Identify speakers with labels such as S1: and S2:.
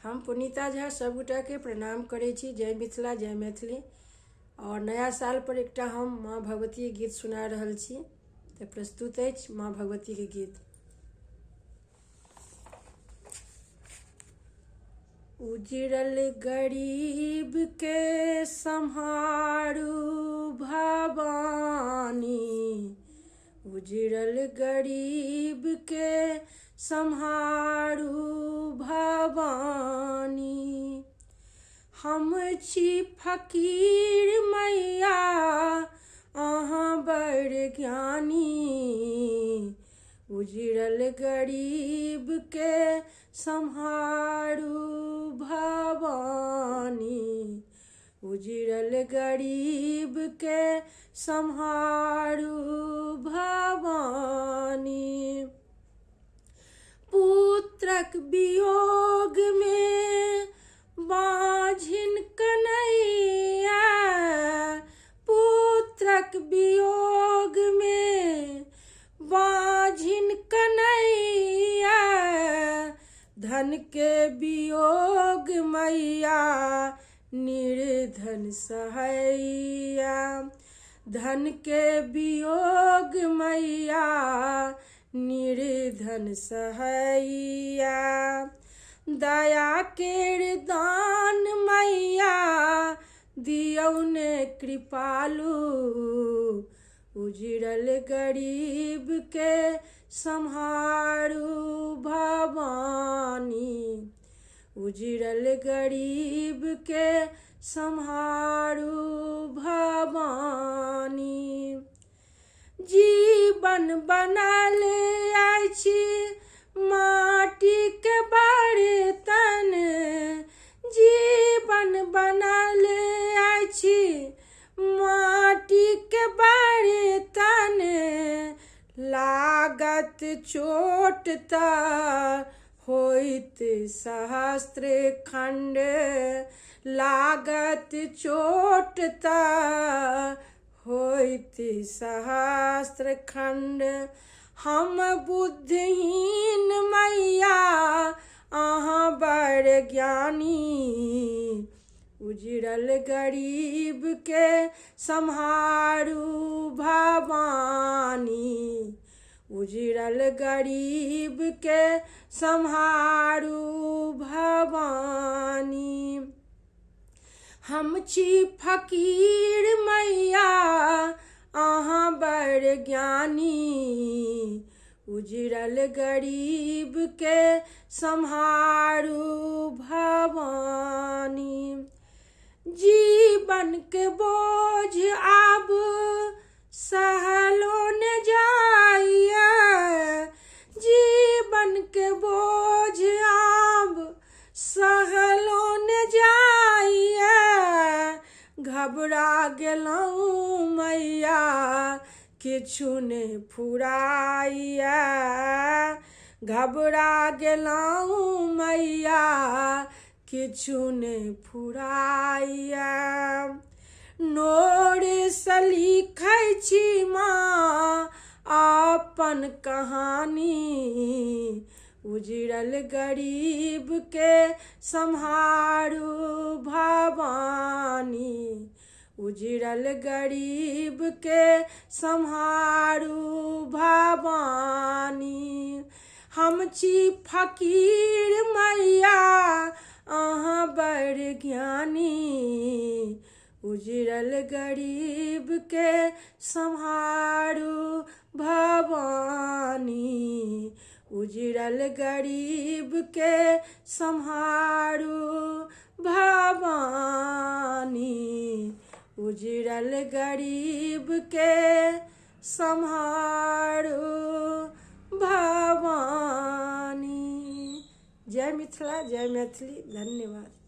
S1: हम पुनीता झा सबगोटा के प्रणाम करै छी। जय मिथिला जय मैथिली। और नया साल पर एकटा हम माँ भगवती के गीत सुना रहल छी। तऽ प्रस्तुत अछि माँ भगवती के गीत। उजड़ल गरीब के सम्हारू भवानी, उजड़ल गरीब के सम्हारू भवानी। हम छी फकीर मैया अहाँ बड़ ज्ञानी, उजड़ल गरीब के सम्हारू भवानी, उजड़ल गरीब के सम्हारू भवानी। पुत्रक वियोग में बाझिन कन्हैया, पुत्रक वियोग में बाझिन कन्हैया। धन के वियोग मैया निर्धन सहैया, धन के वियोग मैया निर्धन सहैया। दया केर दान मैया दियौ ने कृपालु, उजड़ल गरीब के सम्हारू भवानी, उजड़ल गरीब के सम्हारू भवानी। जीवन बनल अछि माटी के बर्तन, जीवन बनल अछि माटी के बर्तन। लागत चोट ता होइत सहस्त्र खंड, लागत चोट ता होइत सहस्त्र खंड। हम बुद्धिहीन मैया अहाँ बड़ ज्ञानी, उजड़ल गरीब के सम्हारू भवानी, उजड़ल गरीब के सम्हारू भवानी। हम छी फकीर मैया अहाँ बड़ ज्ञानी, उजड़ल गरीब के सम्हारू भवानी। जीवन के बोझ आब सहलो न जाइया, जीवन के बोझ आब सहलो न जाइया। घबरा गेलहुँ मैया किछु ने फुराइया, घबरा गेलहुँ मैया किछु ने फुराइया। नोर सँ लिखै छी माँ अपन कहानी, उजड़ल गरीब के सम्हारू भवानी, उजड़ल गरीब के सम्हारू भवानी। हम छी फकीर मैया अहाँ बड़ ज्ञानी, उजड़ल गरीब के सम्हारू भवानी, उजड़ल गरीब के सम्हारू भवानी, उजड़ल गरीब के सम्हारू भवानी। जय मिथिला जय मैथिली। धन्यवाद।